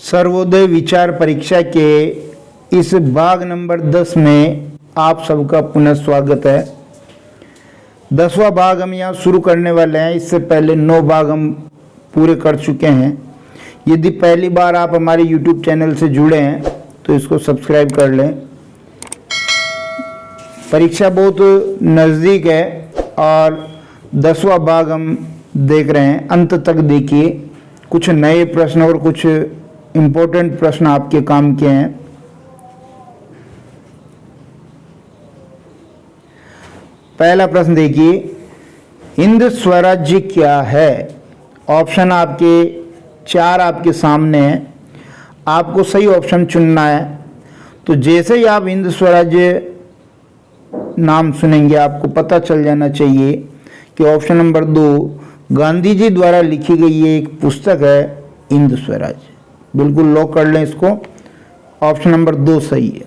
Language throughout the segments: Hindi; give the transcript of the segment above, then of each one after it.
सर्वोदय विचार परीक्षा के इस भाग नंबर 10 में आप सबका पुनः स्वागत है। 10वां भाग हम यहाँ शुरू करने वाले हैं। इससे पहले 9 भाग हम पूरे कर चुके हैं। यदि पहली बार आप हमारे YouTube चैनल से जुड़े हैं तो इसको सब्सक्राइब कर लें। परीक्षा बहुत नज़दीक है और 10वां भाग हम देख रहे हैं। अंत तक देखिए, कुछ नए प्रश्न और कुछ इम्पोर्टेंट प्रश्न आपके काम के हैं। पहला प्रश्न देखिए, हिंद स्वराज्य क्या है? ऑप्शन आपके 4 आपके सामने हैं। आपको सही ऑप्शन चुनना है। तो जैसे ही आप हिंद स्वराज्य नाम सुनेंगे आपको पता चल जाना चाहिए कि ऑप्शन नंबर 2 गांधी जी द्वारा लिखी गई ये एक पुस्तक है हिंद स्वराज्य। बिल्कुल लॉक कर लें इसको। ऑप्शन नंबर 2 सही है।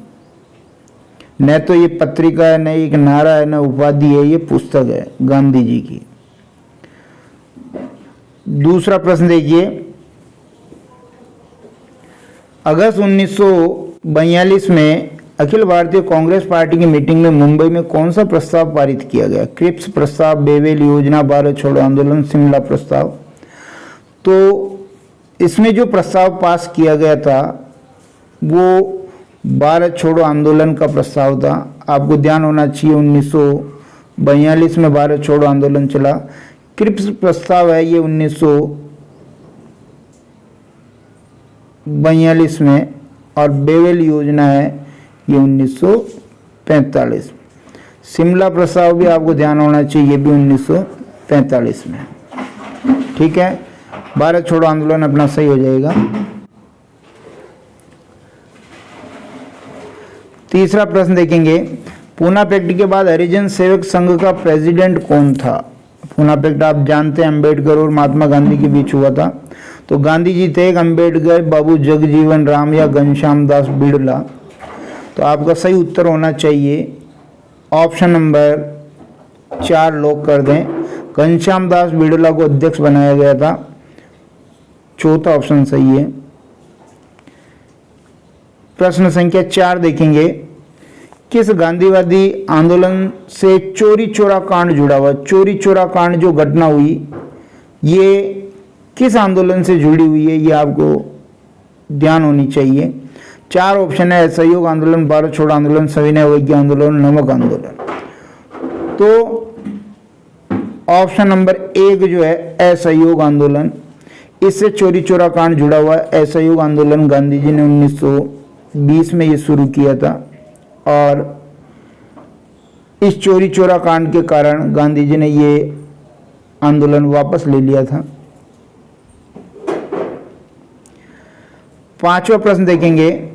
न तो ये पत्रिका है, न एक नारा है, न उपाधि है, ये पुस्तक है गांधी जी की। दूसरा प्रश्न देखिए, अगस्त 1942 में अखिल भारतीय कांग्रेस पार्टी की मीटिंग में मुंबई में कौन सा प्रस्ताव पारित किया गया? क्रिप्स प्रस्ताव, बेवेल योजना, भारत छोड़ो आंदोलन, शिमला प्रस्ताव। तो इसमें जो प्रस्ताव पास किया गया था वो भारत छोड़ो आंदोलन का प्रस्ताव था। आपको ध्यान होना चाहिए 1942 में भारत छोड़ो आंदोलन चला। क्रिप्स प्रस्ताव है ये 1942 में, और बेवेल योजना है ये 1945। शिमला प्रस्ताव भी आपको ध्यान होना चाहिए, ये भी 1945 में। ठीक है, भारत छोड़ो आंदोलन अपना सही हो जाएगा। तीसरा प्रश्न देखेंगे, पूना पैक्ट के बाद हरिजन सेवक संघ का प्रेसिडेंट कौन था? पूना पैक्ट आप जानते हैं अंबेडकर और महात्मा गांधी के बीच हुआ था। तो गांधी जी थे, अंबेडकर, बाबू जगजीवन राम या घनश्याम दास बिड़ला। तो आपका सही उत्तर होना चाहिए ऑप्शन नंबर 4 लॉक कर दें। घनश्याम दास बिड़ला को अध्यक्ष बनाया गया था। चौथा ऑप्शन सही है। प्रश्न संख्या 4 देखेंगे, किस गांधीवादी आंदोलन से चोरी चोरा कांड जुड़ा हुआ? चोरी चोरा कांड जो घटना हुई ये किस आंदोलन से जुड़ी हुई है, ये आपको ध्यान होनी चाहिए। 4 ऑप्शन है, असहयोग आंदोलन, भारत छोड़ो आंदोलन, सविनय अवज्ञा आंदोलन, नमक आंदोलन। तो ऑप्शन नंबर 1 जो है असहयोग आंदोलन, इससे चोरी चोरा कांड जुड़ा हुआ है। असहयोग आंदोलन गांधी जी ने 1920 में ये शुरू किया था और इस चोरी चोरा कांड के कारण गांधी जी ने ये आंदोलन वापस ले लिया था। 5वां प्रश्न देखेंगे,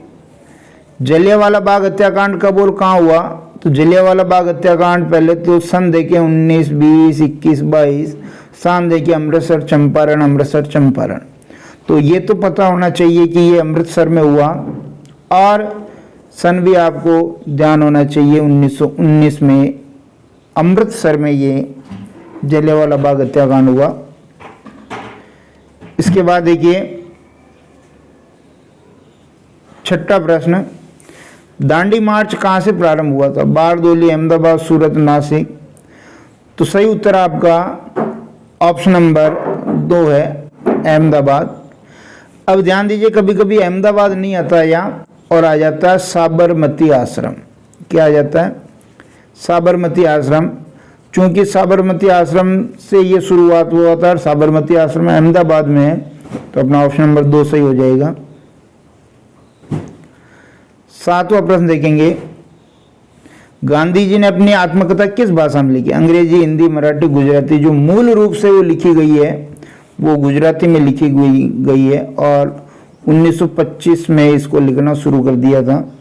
जलियांवाला बाग हत्याकांड कब और कहाँ हुआ? तो जलियांवाला बाग हत्याकांड पहले तो सन देखें 19, 20, 21, 22। स्थान देखिए अमृतसर चंपारण, अमृतसर चंपारण। तो ये तो पता होना चाहिए कि ये अमृतसर में हुआ, और सन भी आपको ध्यान होना चाहिए 1919 में अमृतसर में ये जलियांवाला बाग हत्याकांड हुआ। इसके बाद देखिए 6ठा प्रश्न, दांडी मार्च कहाँ से प्रारंभ हुआ था? बारदोली, अहमदाबाद, सूरत, नासिक। तो सही उत्तर आपका ऑप्शन नंबर 2 है, अहमदाबाद। अब ध्यान दीजिए, कभी कभी अहमदाबाद नहीं आता यहाँ और आ जाता है साबरमती आश्रम। क्या आ जाता है? साबरमती आश्रम। चूंकि साबरमती आश्रम से ये शुरुआत हुआ था और साबरमती आश्रम अहमदाबाद में है, तो अपना ऑप्शन नंबर 2 सही हो जाएगा। 7वां प्रश्न देखेंगे, गांधी जी ने अपनी आत्मकथा किस भाषा में लिखी? अंग्रेजी, हिंदी, मराठी, गुजराती। जो मूल रूप से वो लिखी गई है वो गुजराती में लिखी गई है और 1925 में इसको लिखना शुरू कर दिया था।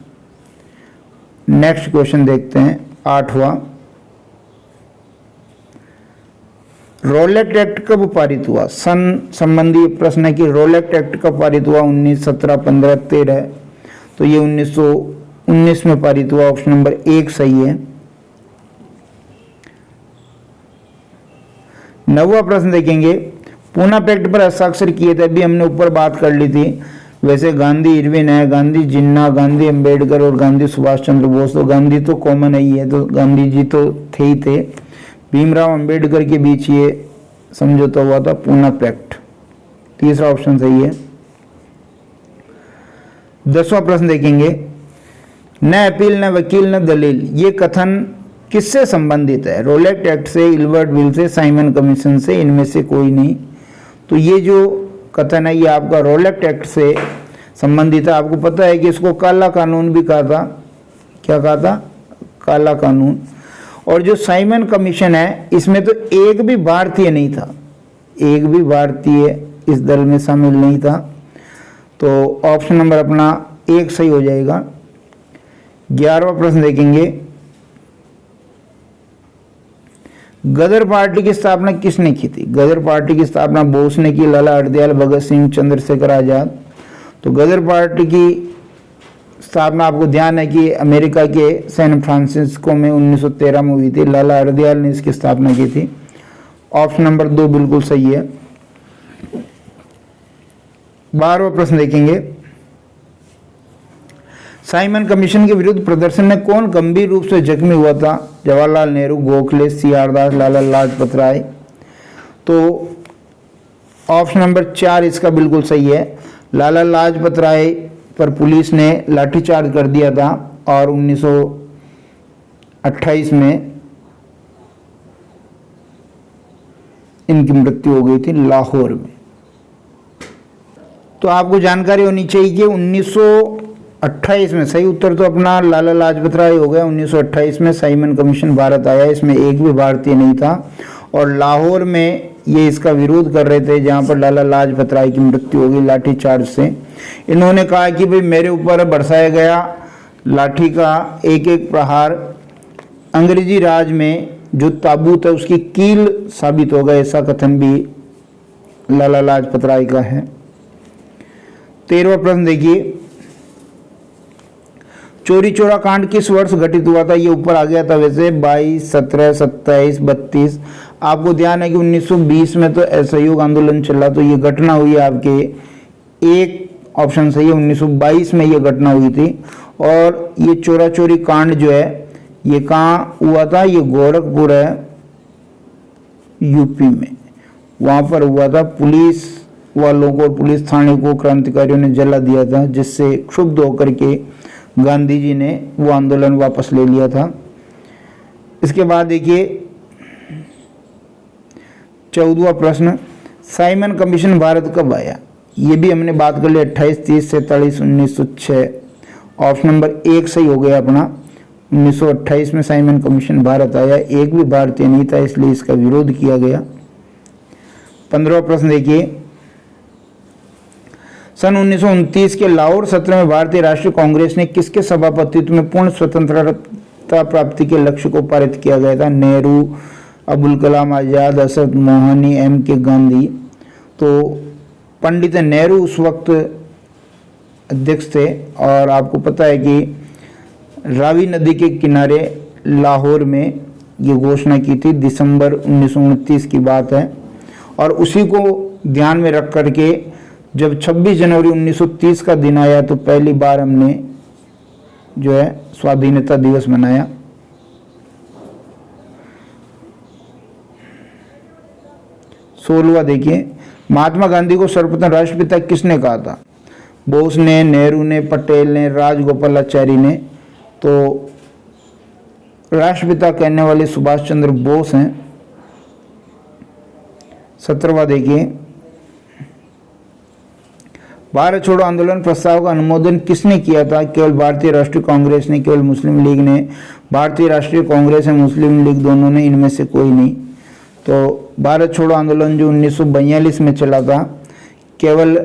नेक्स्ट क्वेश्चन देखते हैं, 8वां, रोलेट एक्ट कब पारित हुआ? सन संबंधी प्रश्न है कि रोलेट एक्ट कब पारित हुआ? 19, 17, 15, 13। तो ये 1919 में पारित हुआ। ऑप्शन नंबर 1 सही है। 9वां प्रश्न देखेंगे, पूना पैक्ट पर हस्ताक्षर किए थे, अभी हमने ऊपर बात कर ली थी। वैसे गांधी इरविन है, गांधी जिन्ना, गांधी अंबेडकर और गांधी सुभाष चंद्र बोस। तो गांधी तो कॉमन ही है, तो गांधी जी तो थे ही थे। भीमराव अंबेडकर के बीच ये समझौता हुआ था, पूना पैक्ट। तीसरा ऑप्शन सही है। 10वां प्रश्न देखेंगे, न अपील न वकील न दलील, ये कथन किससे संबंधित है? रोलेट एक्ट से, इल्बर्ट बिल से, साइमन कमीशन से, इनमें से कोई नहीं। तो ये जो कथन है ये आपका रोलेट एक्ट से संबंधित है। आपको पता है कि इसको काला कानून भी कहा था। क्या कहा था? काला कानून। और जो साइमन कमीशन है इसमें तो एक भी भारतीय नहीं था, एक भी भारतीय इस दल में शामिल नहीं था। तो ऑप्शन नंबर अपना 1 सही हो जाएगा। 11वां प्रश्न देखेंगे, गदर पार्टी की स्थापना किसने की थी? गदर पार्टी की स्थापना बोस ने की, लाला हरदयाल, भगत सिंह, चंद्रशेखर आजाद। तो गदर पार्टी की स्थापना आपको ध्यान है कि अमेरिका के सैन फ्रांसिस्को में 1913 में हुई थी। लाला हरदयाल ने इसकी स्थापना की थी। ऑप्शन नंबर 2 बिल्कुल सही है। 12वां प्रश्न देखेंगे, साइमन कमीशन के विरुद्ध प्रदर्शन में कौन गंभीर रूप से जख्मी हुआ था? जवाहरलाल नेहरू, गोखले, सीआर दास, लाला लाजपत राय। तो ऑप्शन नंबर 4 इसका बिल्कुल सही है। लाला लाजपत राय पर पुलिस ने लाठीचार्ज कर दिया था और 1928 में इनकी मृत्यु हो गई थी लाहौर में। तो आपको जानकारी होनी चाहिए कि 1928 में, सही उत्तर तो अपना लाला लाजपत राय हो गया। 1928 में साइमन कमीशन भारत आया, इसमें एक भी भारतीय नहीं था और लाहौर में ये इसका विरोध कर रहे थे, जहाँ पर लाला लाजपत राय की मृत्यु हो गई लाठीचार्ज से। इन्होंने कहा कि भाई मेरे ऊपर बरसाया गया लाठी का एक एक प्रहार अंग्रेजी राज में जो ताबूत है उसकी कील साबित होगा, ऐसा कथन भी लाला लाजपत राय का है। 13वां प्रश्न देखिए, चौरी चौरा कांड किस वर्ष घटित हुआ था? ये ऊपर आ गया था वैसे, 22, 17, 27, 32। आपको ध्यान है कि 1920 में तो असहयोग आंदोलन चला, तो ये घटना हुई आपके, एक ऑप्शन सही है, 1922 में ये घटना हुई थी। और ये चोरा चोरी कांड जो है ये कहाँ हुआ था? ये गोरखपुर है, यूपी में, वहाँ पर हुआ था। पुलिस वालों को और पुलिस थाने को क्रांतिकारियों ने जला दिया था, जिससे क्षुब्ध होकर के गांधी जी ने वो आंदोलन वापस ले लिया था। इसके बाद देखिए 14वां प्रश्न, साइमन कमीशन भारत कब आया? ये भी हमने बात कर ली, 28, 30, 47, 1906। ऑप्शन नंबर 1 सही हो गया अपना। 1928 में साइमन कमीशन भारत आया, एक भी भारतीय नहीं था, इसलिए इसका विरोध किया गया। 15वां प्रश्न देखिए, सन 1929 के लाहौर सत्र में भारतीय राष्ट्रीय कांग्रेस ने किसके सभापतित्व में पूर्ण स्वतंत्रता प्राप्ति के लक्ष्य को पारित किया गया था? नेहरू, अबुल कलाम आजाद, असद मोहनी, M.K. गांधी। तो पंडित नेहरू उस वक्त अध्यक्ष थे और आपको पता है कि रावी नदी के किनारे लाहौर में ये घोषणा की थी, दिसंबर 1929 की बात है। और उसी को ध्यान में रख करके जब 26 जनवरी 1930 का दिन आया तो पहली बार हमने जो है स्वाधीनता दिवस मनाया। 16वां देखिए, महात्मा गांधी को सर्वप्रथम राष्ट्रपिता किसने कहा था? बोस ने, नेहरू ने, पटेल ने, राजगोपालाचारी ने। तो राष्ट्रपिता कहने वाले सुभाष चंद्र बोस हैं। 17वां देखिए, भारत छोड़ो आंदोलन प्रस्ताव का अनुमोदन किसने किया था? केवल भारतीय राष्ट्रीय कांग्रेस ने, केवल मुस्लिम लीग ने, भारतीय राष्ट्रीय कांग्रेस और मुस्लिम लीग दोनों ने, इनमें से कोई नहीं। तो भारत छोड़ो आंदोलन जो 1942 में चला था, केवल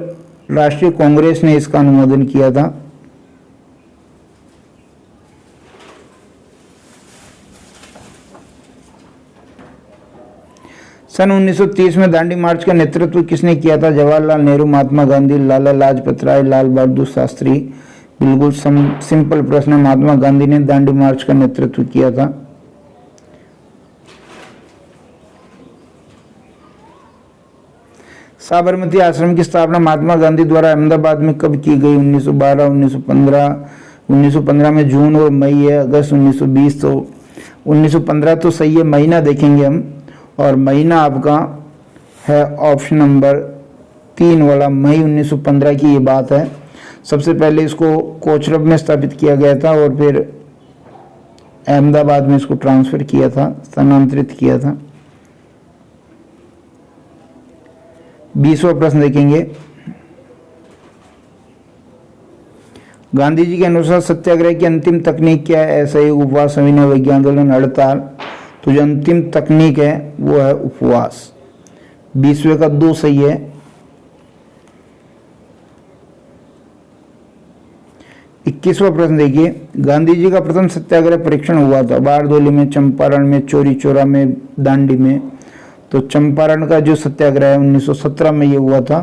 राष्ट्रीय कांग्रेस ने इसका अनुमोदन किया था। सन 1930 में दांडी मार्च का नेतृत्व किसने किया था? जवाहरलाल नेहरू, महात्मा गांधी, लाला लाजपत राय, लाल बहादुर शास्त्री। बिल्कुल सिंपल प्रश्न है, महात्मा गांधी ने दांडी मार्च का नेतृत्व किया था। साबरमती आश्रम की स्थापना महात्मा गांधी द्वारा अहमदाबाद में कब की गई? 1912, 1915। 1915 में जून और मई है, अगस्त 1920। तो 1915 तो सही है, महीना देखेंगे हम, और महीना आपका है ऑप्शन नंबर 3 वाला, मई 1915 की ये बात है। सबसे पहले इसको कोचरब में स्थापित किया गया था और फिर अहमदाबाद में इसको ट्रांसफर किया था, स्थानांतरित किया था। 20वां प्रश्न देखेंगे। गांधी जी के अनुसार सत्याग्रह की अंतिम तकनीक क्या है? असहयोग, उपवास, सविनय अवज्ञा आंदोलन, हड़ताल। तो जो अंतिम तकनीक है वो है उपवास। 20वें का 2 सही है। 21वां प्रश्न देखिए। गांधी जी का प्रथम सत्याग्रह परीक्षण हुआ था बारदोली में, चंपारण में, चौरी चौरा में, दांडी में। तो चंपारण का जो सत्याग्रह है 1917 में ये हुआ था।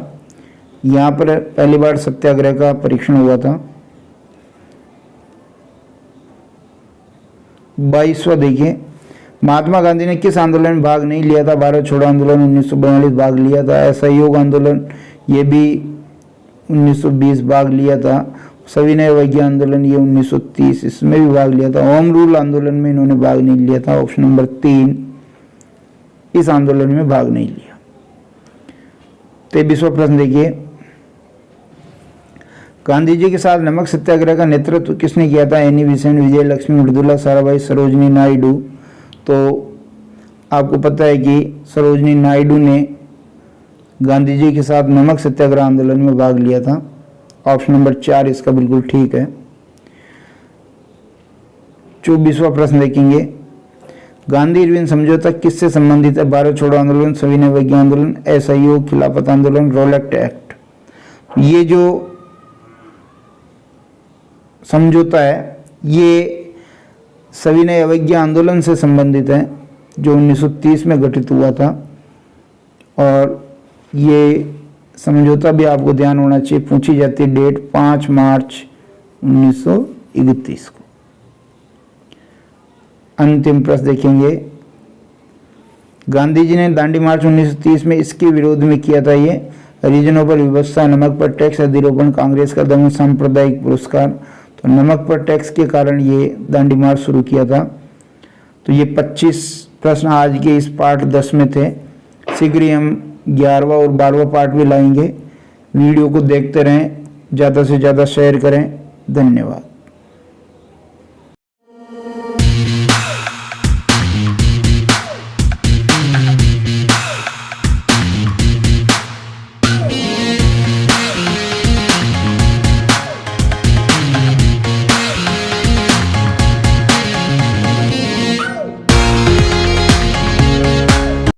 यहाँ पर पहली बार सत्याग्रह का परीक्षण हुआ था। 22वां देखिए। महात्मा गांधी ने किस आंदोलन में भाग नहीं लिया था? भारत छोड़ो आंदोलन 1942 भाग लिया था। असहयोग आंदोलन ये भी 1920 भाग लिया था। सविनय अवज्ञा आंदोलन ये 1930 इसमें भी भाग लिया था। होम रूल आंदोलन में इन्होंने भाग नहीं लिया था, ऑप्शन नंबर 3, इस आंदोलन में भाग नहीं लिया। 23वां प्रश्न देखिए। गांधी जी के साथ नमक सत्याग्रह का नेतृत्व किसने किया था? एनी बेसेंट, विजय लक्ष्मी, मृदुला साराभाई, सरोजनी नायडू। तो आपको पता है कि सरोजनी नायडू ने गांधी जी के साथ नमक सत्याग्रह आंदोलन में भाग लिया था। ऑप्शन नंबर 4 इसका बिल्कुल ठीक है। 24वां प्रश्न देखेंगे। गांधी इरविन समझौता किससे संबंधित है? भारत छोड़ो आंदोलन, सविनय अवज्ञा आंदोलन, असहयोग, खिलाफत आंदोलन, रोलेक्ट एक्ट। ये जो समझौता है ये सविनय अवज्ञा आंदोलन से संबंधित है जो 1930 में गठित हुआ था। और ये समझौता भी आपको ध्यान होना चाहिए, पूछी जाती है डेट 5 मार्च 1931 को। अंतिम प्रश्न देखेंगे। गांधी जी ने दांडी मार्च 1930 में इसके विरोध में किया था। ये हरिजनों पर व्यवस्था, नमक पर टैक्स, अधिरोपण, कांग्रेस का दमन, सांप्रदायिक पुरस्कार। तो नमक पर टैक्स के कारण ये दांडी मार्च शुरू किया था। तो ये 25 प्रश्न आज के इस पार्ट 10 में थे। शीघ्र ही हम 11वां और 12वां पार्ट भी लाएंगे। वीडियो को देखते रहें, ज़्यादा से ज़्यादा शेयर करें। धन्यवाद।